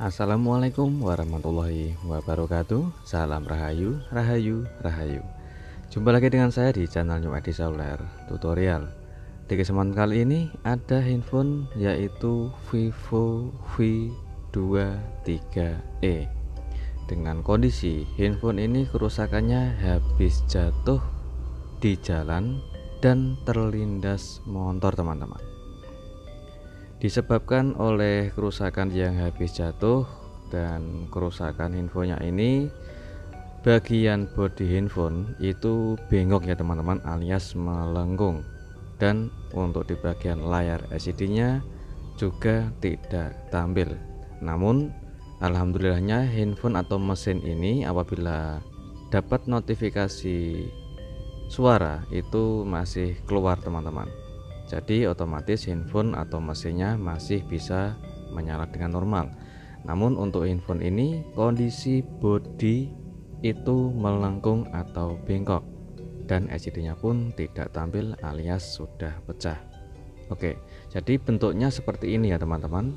Assalamualaikum warahmatullahi wabarakatuh. Salam Rahayu, Rahayu, Rahayu. Jumpa lagi dengan saya di channel New Edi Sauler Tutorial. Di kesempatan kali ini ada handphone yaitu Vivo V23e. Dengan kondisi handphone ini kerusakannya habis jatuh di jalan dan terlindas motor, teman-teman. Disebabkan oleh kerusakan yang habis jatuh dan kerusakan handphonenya ini, bagian bodi handphone itu bengkok ya teman-teman, alias melengkung. Dan untuk di bagian layar LCD-nya juga tidak tampil. Namun alhamdulillahnya handphone atau mesin ini apabila dapat notifikasi suara itu masih keluar, teman-teman. Jadi otomatis handphone atau mesinnya masih bisa menyala dengan normal. Namun untuk handphone ini kondisi bodi itu melengkung atau bengkok dan LCD-nya pun tidak tampil alias sudah pecah. Oke, jadi bentuknya seperti ini ya teman-teman.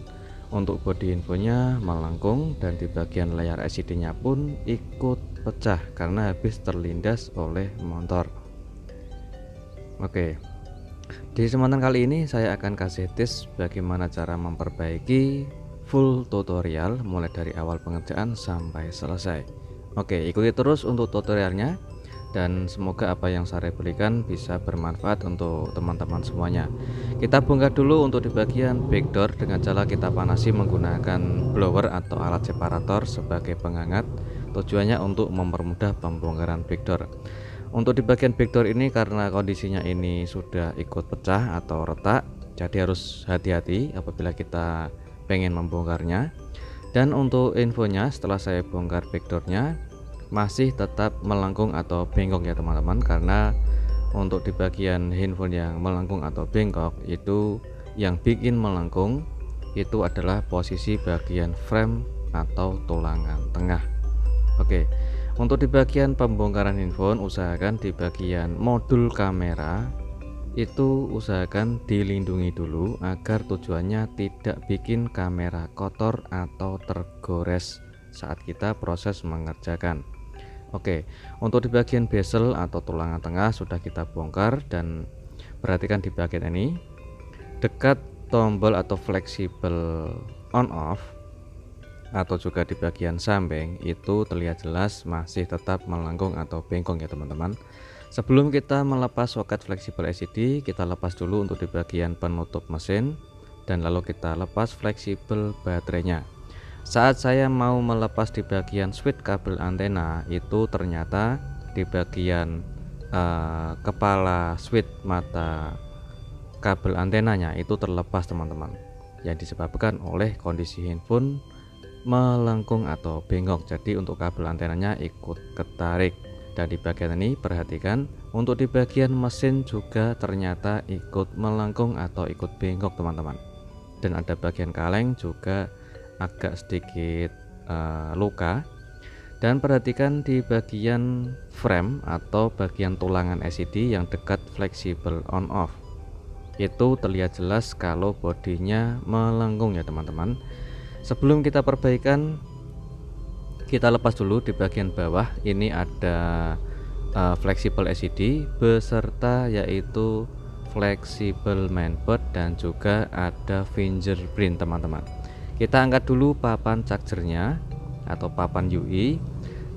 Untuk bodi handphonenya melengkung dan di bagian layar LCD-nya pun ikut pecah karena habis terlindas oleh motor. Oke, di kesempatan kali ini saya akan kasih tips bagaimana cara memperbaiki full tutorial mulai dari awal pengerjaan sampai selesai. Oke, ikuti terus untuk tutorialnya dan semoga apa yang saya berikan bisa bermanfaat untuk teman-teman semuanya. Kita bongkar dulu untuk di bagian backdoor dengan cara kita panasi menggunakan blower atau alat separator sebagai penghangat. Tujuannya untuk mempermudah pembongkaran backdoor. Untuk di bagian backdoor ini karena kondisinya ini sudah ikut pecah atau retak, jadi harus hati-hati apabila kita pengen membongkarnya. Dan untuk infonya, setelah saya bongkar backdoornya masih tetap melengkung atau bengkok ya teman-teman, karena untuk di bagian handphone yang melengkung atau bengkok itu yang bikin melengkung itu adalah posisi bagian frame atau tulangan tengah. Oke, untuk di bagian pembongkaran handphone usahakan di bagian modul kamera itu usahakan dilindungi dulu agar tujuannya tidak bikin kamera kotor atau tergores saat kita proses mengerjakan. Oke, untuk di bagian bezel atau tulangan tengah sudah kita bongkar dan perhatikan di bagian ini dekat tombol atau fleksibel on off atau juga di bagian samping itu terlihat jelas masih tetap melengkung atau bengkok ya teman-teman. Sebelum kita melepas soket fleksibel LCD, kita lepas dulu untuk di bagian penutup mesin dan lalu kita lepas fleksibel baterainya. Saat saya mau melepas di bagian switch kabel antena itu ternyata di bagian kepala switch mata kabel antenanya itu terlepas teman-teman, yang disebabkan oleh kondisi handphone melengkung atau bengkok. Jadi untuk kabel antenanya ikut ketarik. Dan di bagian ini perhatikan untuk di bagian mesin juga ternyata ikut melengkung atau ikut bengkok teman-teman. Dan ada bagian kaleng juga agak sedikit luka. Dan perhatikan di bagian frame atau bagian tulangan LCD yang dekat fleksibel on off itu terlihat jelas kalau bodinya melengkung ya teman-teman. Sebelum kita perbaikan, kita lepas dulu di bagian bawah. Ini ada fleksibel LCD beserta yaitu fleksibel mainboard dan juga ada fingerprint teman-teman. Kita angkat dulu papan chargernya atau papan UI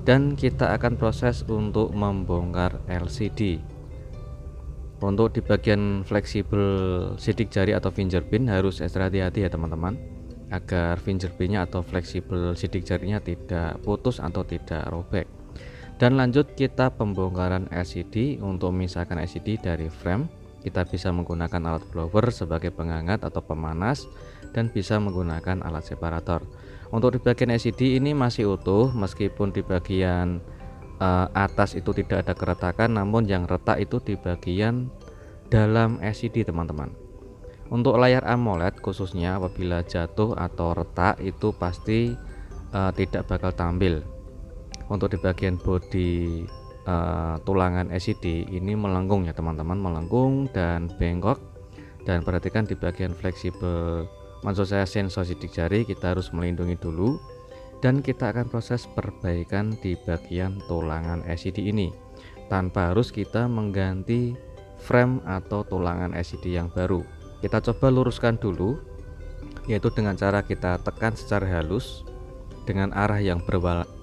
dan kita akan proses untuk membongkar LCD. Untuk di bagian fleksibel sidik jari atau fingerprint harus extra hati-hati ya teman-teman, agar fingerprintnya atau fleksibel sidik jarinya tidak putus atau tidak robek. Dan lanjut kita pembongkaran LCD. Untuk memisahkan LCD dari frame kita bisa menggunakan alat blower sebagai penghangat atau pemanas dan bisa menggunakan alat separator. Untuk di bagian LCD ini masih utuh meskipun di bagian atas itu tidak ada keretakan, namun yang retak itu di bagian dalam LCD teman-teman. Untuk layar AMOLED khususnya apabila jatuh atau retak itu pasti tidak bakal tampil. Untuk di bagian bodi tulangan LCD ini melengkung ya teman-teman, melengkung dan bengkok. Dan perhatikan di bagian fleksibel maksud saya sensor sidik jari, kita harus melindungi dulu, dan kita akan proses perbaikan di bagian tulangan LCD ini tanpa harus kita mengganti frame atau tulangan LCD yang baru. Kita coba luruskan dulu, yaitu dengan cara kita tekan secara halus dengan arah yang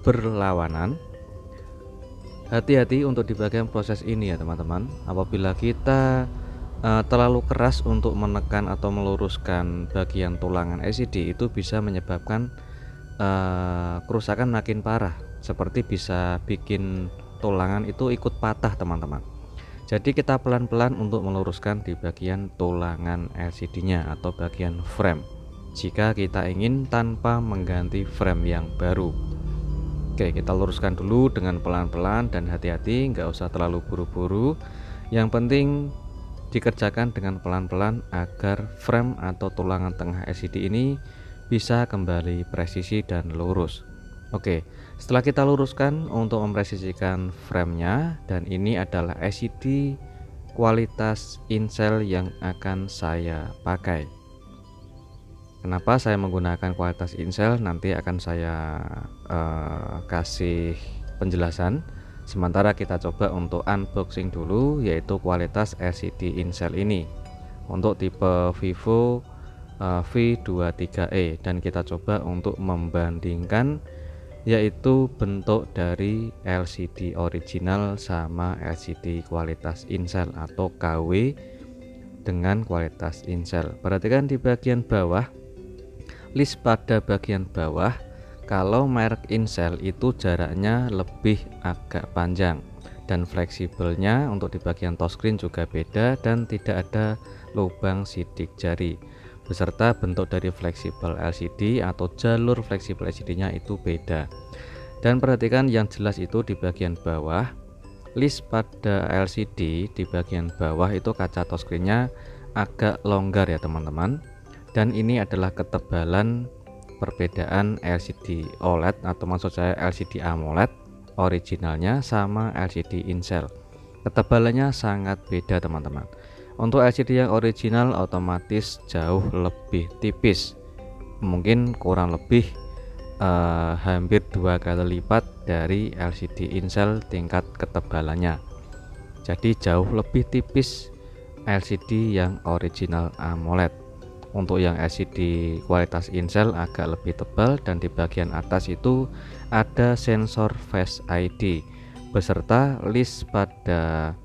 berlawanan. Hati-hati untuk di bagian proses ini ya teman-teman. Apabila kita terlalu keras untuk menekan atau meluruskan bagian tulangan LCD, itu bisa menyebabkan kerusakan makin parah, seperti bisa bikin tulangan itu ikut patah teman-teman. Jadi kita pelan-pelan untuk meluruskan di bagian tulangan LCD nya atau bagian frame, jika kita ingin tanpa mengganti frame yang baru. Oke, kita luruskan dulu dengan pelan-pelan dan hati-hati, nggak usah terlalu buru-buru. Yang penting dikerjakan dengan pelan-pelan agar frame atau tulangan tengah LCD ini bisa kembali presisi dan lurus. Oke, setelah kita luruskan untuk mempresisikan framenya, dan ini adalah LCD kualitas Incel yang akan saya pakai. Kenapa saya menggunakan kualitas Incel, nanti akan saya kasih penjelasan. Sementara kita coba untuk unboxing dulu, yaitu kualitas LCD Incel ini untuk tipe Vivo V23e, dan kita coba untuk membandingkan, yaitu bentuk dari LCD original sama LCD kualitas Incel atau KW dengan kualitas Incel. Perhatikan di bagian bawah, list pada bagian bawah, kalau merek Incel itu jaraknya lebih agak panjang, dan fleksibelnya untuk di bagian touchscreen juga beda dan tidak ada lubang sidik jari, beserta bentuk dari fleksibel LCD atau jalur fleksibel LCD nya itu beda. Dan perhatikan yang jelas itu di bagian bawah, list pada LCD di bagian bawah itu kaca touchscreen-nya agak longgar ya teman-teman. Dan ini adalah ketebalan perbedaan LCD OLED atau maksud saya LCD AMOLED originalnya sama LCD Incel. Ketebalannya sangat beda teman-teman. Untuk LCD yang original otomatis jauh lebih tipis, mungkin kurang lebih hampir 2 kali lipat dari LCD Incel tingkat ketebalannya. Jadi jauh lebih tipis LCD yang original AMOLED. Untuk yang LCD kualitas Incel agak lebih tebal, dan di bagian atas itu ada sensor Face ID beserta list pada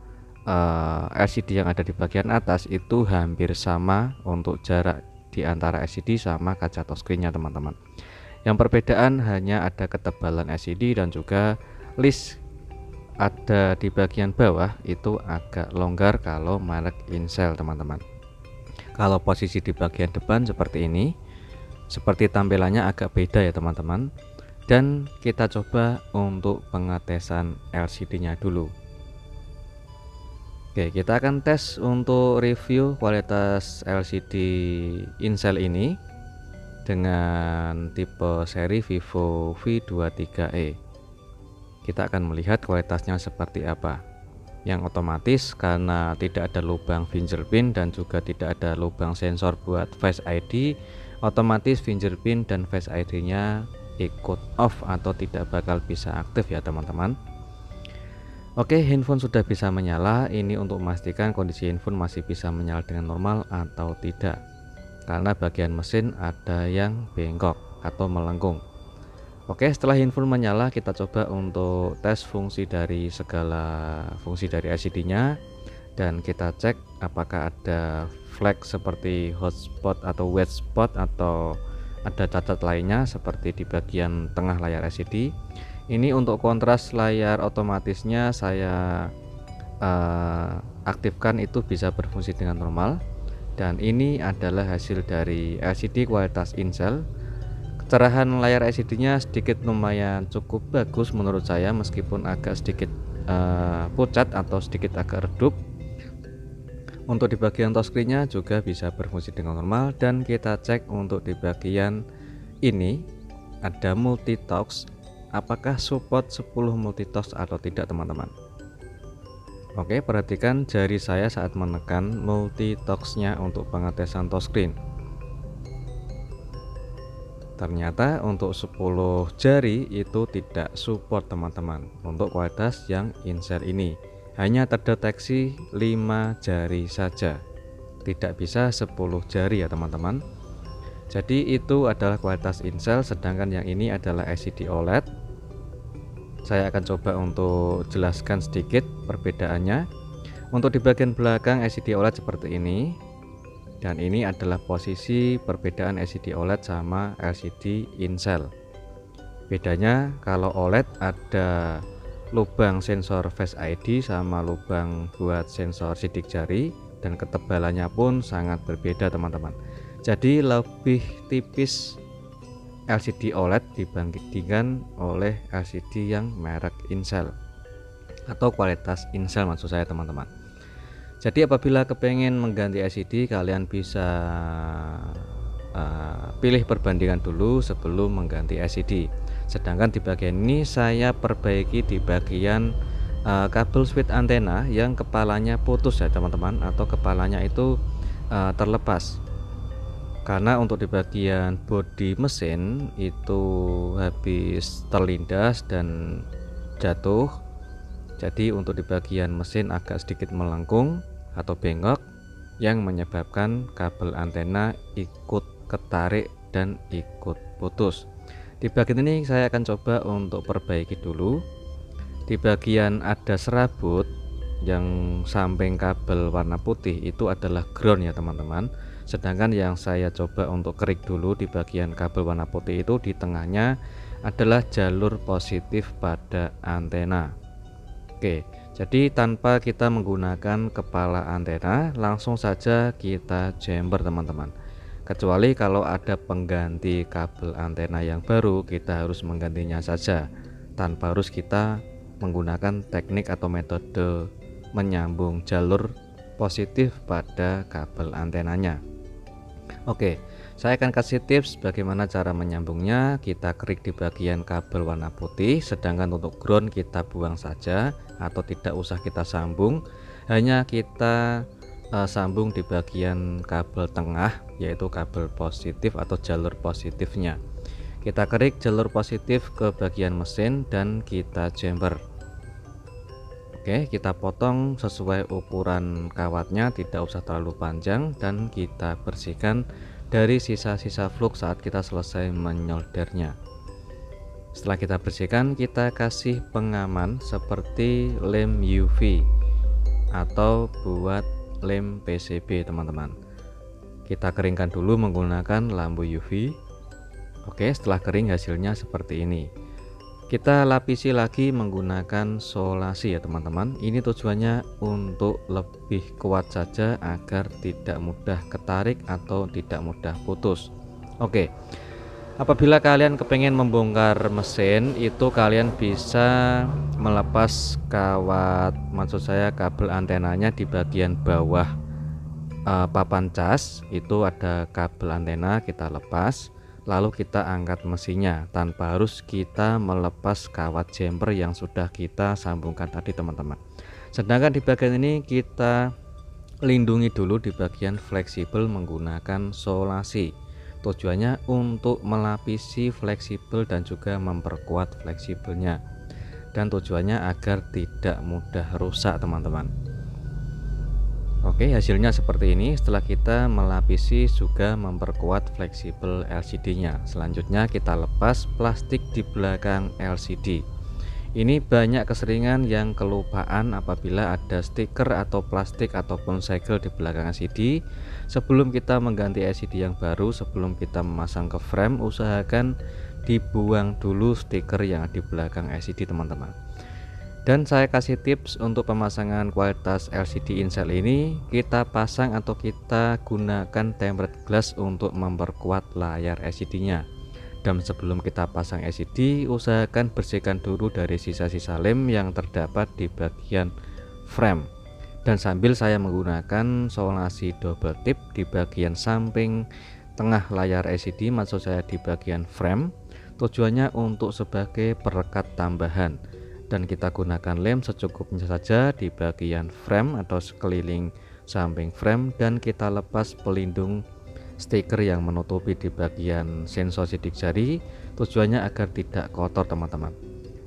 LCD yang ada di bagian atas itu hampir sama untuk jarak di antara LCD sama kaca touchscreen-nya teman-teman. Yang perbedaan hanya ada ketebalan LCD, dan juga list ada di bagian bawah itu agak longgar kalau merek Incel teman-teman. Kalau posisi di bagian depan seperti ini, seperti tampilannya agak beda ya teman-teman. Dan kita coba untuk pengetesan LCD-nya dulu. Oke, kita akan tes untuk review kualitas LCD Incel ini dengan tipe seri Vivo V23e. Kita akan melihat kualitasnya seperti apa. Yang otomatis karena tidak ada lubang fingerprint dan juga tidak ada lubang sensor buat Face ID, otomatis fingerprint dan Face ID nya ikut off atau tidak bakal bisa aktif ya teman-teman. Oke, handphone sudah bisa menyala. Ini untuk memastikan kondisi handphone masih bisa menyala dengan normal atau tidak, karena bagian mesin ada yang bengkok atau melengkung. Oke, setelah handphone menyala, kita coba untuk tes fungsi dari segala fungsi dari LCD-nya, dan kita cek apakah ada flag seperti hotspot atau wet spot atau ada cacat lainnya seperti di bagian tengah layar LCD. Ini untuk kontras layar otomatisnya saya aktifkan, itu bisa berfungsi dengan normal, dan ini adalah hasil dari LCD kualitas Incel. Kecerahan layar LCD-nya sedikit lumayan cukup bagus menurut saya, meskipun agak sedikit pucat atau sedikit agak redup. Untuk di bagian touchscreen-nya juga bisa berfungsi dengan normal, dan kita cek untuk di bagian ini ada multitouch, apakah support 10 multitouch atau tidak teman-teman. Oke, perhatikan jari saya saat menekan multitouch-nya untuk pengetesan touchscreen. Ternyata untuk 10 jari itu tidak support teman-teman untuk kualitas yang insel ini, hanya terdeteksi 5 jari saja, tidak bisa 10 jari ya teman-teman. Jadi itu adalah kualitas insel, sedangkan yang ini adalah LCD OLED. Saya akan coba untuk jelaskan sedikit perbedaannya. Untuk di bagian belakang LCD OLED seperti ini, dan ini adalah posisi perbedaan LCD OLED sama LCD Incel. Bedanya kalau OLED ada lubang sensor Face ID sama lubang buat sensor sidik jari, dan ketebalannya pun sangat berbeda teman-teman. Jadi lebih tipis LCD OLED dibandingkan oleh LCD yang merek Incel atau kualitas Incel maksud saya teman-teman. Jadi apabila kepengen mengganti LCD, kalian bisa pilih perbandingan dulu sebelum mengganti LCD. Sedangkan di bagian ini saya perbaiki di bagian kabel switch antena yang kepalanya putus ya teman-teman, atau kepalanya itu terlepas. Karena untuk di bagian bodi mesin itu habis terlindas dan jatuh. Jadi untuk di bagian mesin agak sedikit melengkung atau bengkok, yang menyebabkan kabel antena ikut ketarik dan ikut putus. Di bagian ini saya akan coba untuk perbaiki dulu. Di bagian ada serabut yang samping kabel warna putih itu adalah ground ya teman-teman. Sedangkan yang saya coba untuk kerik dulu di bagian kabel warna putih itu, di tengahnya adalah jalur positif pada antena. Oke, jadi tanpa kita menggunakan kepala antena, langsung saja kita jumper teman-teman. Kecuali kalau ada pengganti kabel antena yang baru, kita harus menggantinya saja tanpa harus kita menggunakan teknik atau metode menyambung jalur positif pada kabel antenanya. Oke, saya akan kasih tips bagaimana cara menyambungnya. Kita klik di bagian kabel warna putih, sedangkan untuk ground kita buang saja atau tidak usah kita sambung, hanya kita sambung di bagian kabel tengah, yaitu kabel positif atau jalur positifnya. Kita klik jalur positif ke bagian mesin dan kita jumper. Oke, kita potong sesuai ukuran kawatnya, tidak usah terlalu panjang, dan kita bersihkan dari sisa-sisa flux saat kita selesai menyoldernya. Setelah kita bersihkan, kita kasih pengaman seperti lem UV atau buat lem PCB teman-teman. Kita keringkan dulu menggunakan lampu UV. Oke, setelah kering hasilnya seperti ini. Kita lapisi lagi menggunakan solasi ya teman-teman. Ini tujuannya untuk lebih kuat saja agar tidak mudah ketarik atau tidak mudah putus. Oke, apabila kalian kepengen membongkar mesin, itu kalian bisa melepas kawat, maksud saya kabel antenanya di bagian bawah papan cas. Itu ada kabel antena, kita lepas, lalu kita angkat mesinnya tanpa harus kita melepas kawat jumper yang sudah kita sambungkan tadi teman-teman. Sedangkan di bagian ini kita lindungi dulu di bagian fleksibel menggunakan solasi. Tujuannya untuk melapisi fleksibel dan juga memperkuat fleksibelnya, dan tujuannya agar tidak mudah rusak teman-teman. Oke, hasilnya seperti ini. Setelah kita melapisi juga memperkuat fleksibel LCD-nya, selanjutnya kita lepas plastik di belakang LCD. Ini banyak keseringan yang kelupaan apabila ada stiker atau plastik ataupun segel di belakang LCD. Sebelum kita mengganti LCD yang baru, sebelum kita memasang ke frame, usahakan dibuang dulu stiker yang di belakang LCD teman-teman. Dan saya kasih tips untuk pemasangan kualitas LCD Incel ini, kita pasang atau kita gunakan tempered glass untuk memperkuat layar LCD-nya. Dan sebelum kita pasang LCD, usahakan bersihkan dulu dari sisa-sisa lem yang terdapat di bagian frame. Dan sambil saya menggunakan solasi double tip di bagian samping tengah layar LCD, maksud saya di bagian frame, tujuannya untuk sebagai perekat tambahan. Dan kita gunakan lem secukupnya saja di bagian frame atau sekeliling samping frame, dan kita lepas pelindung stiker yang menutupi di bagian sensor sidik jari, tujuannya agar tidak kotor teman-teman.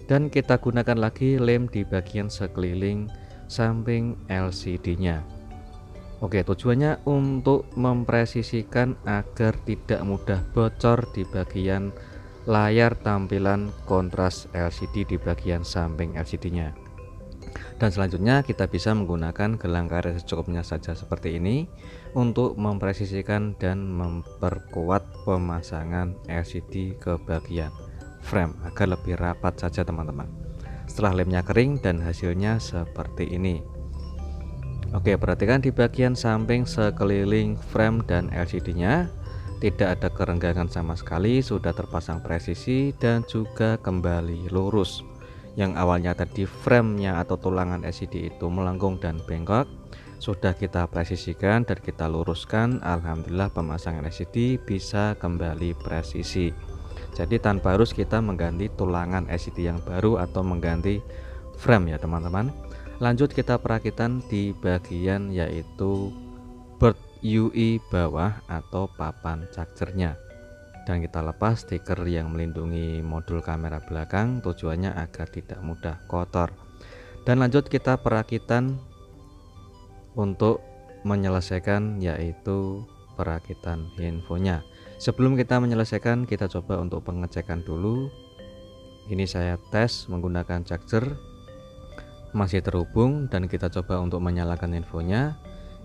Dan kita gunakan lagi lem di bagian sekeliling samping LCD-nya. Oke, tujuannya untuk mempresisikan agar tidak mudah bocor di bagian layar tampilan kontras LCD di bagian samping LCD-nya. Dan selanjutnya kita bisa menggunakan gelang karet secukupnya saja seperti ini untuk mempresisikan dan memperkuat pemasangan LCD ke bagian frame agar lebih rapat saja teman-teman. Setelah lemnya kering dan hasilnya seperti ini. Oke, perhatikan di bagian samping sekeliling frame dan LCD-nya tidak ada kerenggangan sama sekali, sudah terpasang presisi dan juga kembali lurus. Yang awalnya tadi framenya atau tulangan LCD itu melengkung dan bengkok, sudah kita presisikan dan kita luruskan. Alhamdulillah pemasangan LCD bisa kembali presisi. Jadi tanpa harus kita mengganti tulangan LCD yang baru atau mengganti frame ya teman-teman. Lanjut kita perakitan di bagian yaitu bird UI bawah atau papan chargernya. Dan kita lepas stiker yang melindungi modul kamera belakang, tujuannya agar tidak mudah kotor. Dan lanjut kita perakitan untuk menyelesaikan yaitu perakitan handphonenya. Sebelum kita menyelesaikan, kita coba untuk pengecekan dulu. Ini saya tes menggunakan charger, masih terhubung, dan kita coba untuk menyalakan handphonenya.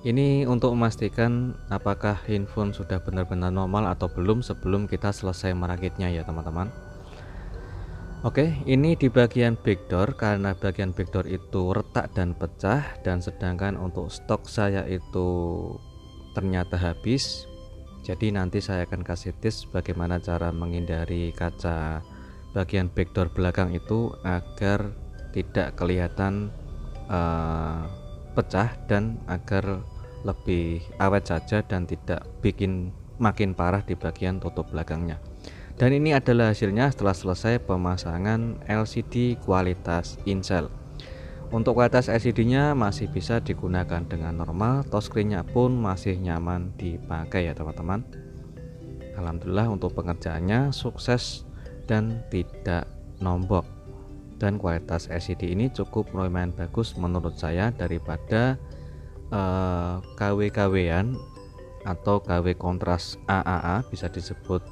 Ini untuk memastikan apakah handphone sudah benar-benar normal atau belum sebelum kita selesai merakitnya ya teman-teman. Oke, ini di bagian backdoor, karena bagian backdoor itu retak dan pecah, dan sedangkan untuk stok saya itu ternyata habis. Jadi nanti saya akan kasih tips bagaimana cara menghindari kaca bagian backdoor belakang itu agar tidak kelihatan pecah dan agar lebih awet saja dan tidak bikin makin parah di bagian tutup belakangnya. Dan ini adalah hasilnya setelah selesai pemasangan LCD kualitas Incel. Untuk kualitas LCD-nya masih bisa digunakan dengan normal, touchscreen-nya pun masih nyaman dipakai ya teman-teman. Alhamdulillah untuk pengerjaannya sukses dan tidak nombok. Dan kualitas LCD ini cukup lumayan bagus menurut saya daripada KW-KW-an atau KW kontras AAA bisa disebut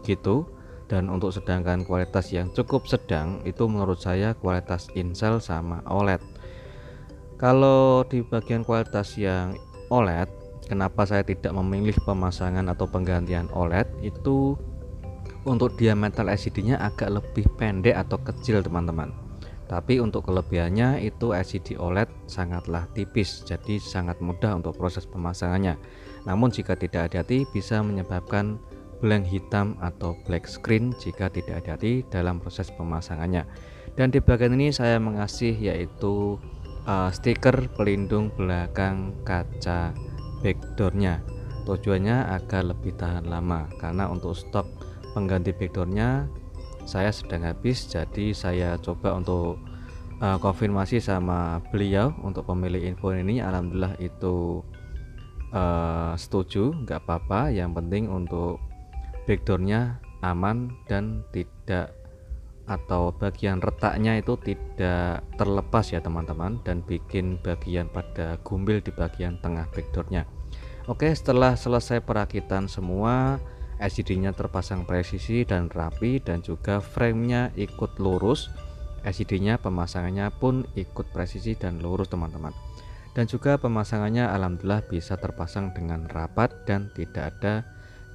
gitu. Dan untuk sedangkan kualitas yang cukup sedang itu menurut saya kualitas Incel sama OLED. Kalau di bagian kualitas yang OLED, kenapa saya tidak memilih pemasangan atau penggantian OLED itu untuk diameter LCD-nya agak lebih pendek atau kecil teman-teman. Tapi untuk kelebihannya itu LCD OLED sangatlah tipis, jadi sangat mudah untuk proses pemasangannya. Namun jika tidak hati-hati bisa menyebabkan blank hitam atau black screen jika tidak hati-hati dalam proses pemasangannya. Dan di bagian ini saya mengasih yaitu stiker pelindung belakang kaca backdoornya. Tujuannya agar lebih tahan lama, karena untuk stok pengganti backdoornya saya sedang habis, jadi saya coba untuk konfirmasi sama beliau untuk pemilik info ini. Alhamdulillah itu setuju, nggak apa-apa, yang penting untuk backdoornya aman dan tidak atau bagian retaknya itu tidak terlepas ya teman-teman, dan bikin bagian pada gumbil di bagian tengah backdoornya. Oke, setelah selesai perakitan semua, LCD-nya terpasang presisi dan rapi, dan juga framenya ikut lurus. LCD-nya pemasangannya pun ikut presisi dan lurus teman-teman. Dan juga pemasangannya alhamdulillah bisa terpasang dengan rapat dan tidak ada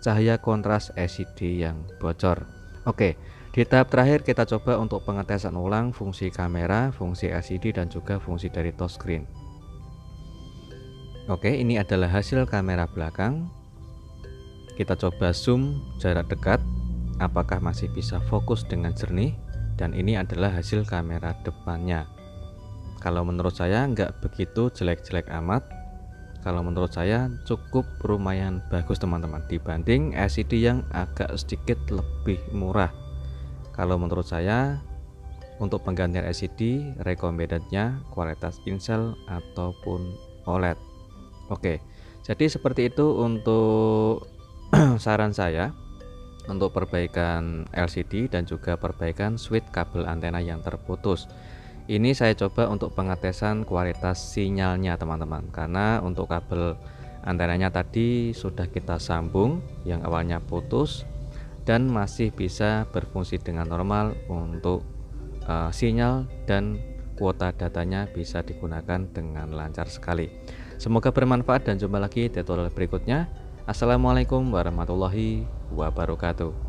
cahaya kontras LCD yang bocor. Oke, di tahap terakhir kita coba untuk pengetesan ulang fungsi kamera, fungsi LCD, dan juga fungsi dari touchscreen. Oke, ini adalah hasil kamera belakang. Kita coba zoom jarak dekat, apakah masih bisa fokus dengan jernih. Dan ini adalah hasil kamera depannya. Kalau menurut saya nggak begitu jelek-jelek amat. Kalau menurut saya cukup lumayan bagus teman-teman, dibanding LCD yang agak sedikit lebih murah. Kalau menurut saya untuk penggantian LCD recommendednya kualitas Incel ataupun OLED. Oke, Jadi seperti itu untuk saran saya untuk perbaikan LCD dan juga perbaikan switch kabel antena yang terputus. Ini saya coba untuk pengetesan kualitas sinyalnya teman-teman, karena untuk kabel antenanya tadi sudah kita sambung yang awalnya putus dan masih bisa berfungsi dengan normal untuk sinyal, dan kuota datanya bisa digunakan dengan lancar sekali. Semoga bermanfaat dan jumpa lagi di tutorial berikutnya. Assalamualaikum warahmatullahi wabarakatuh.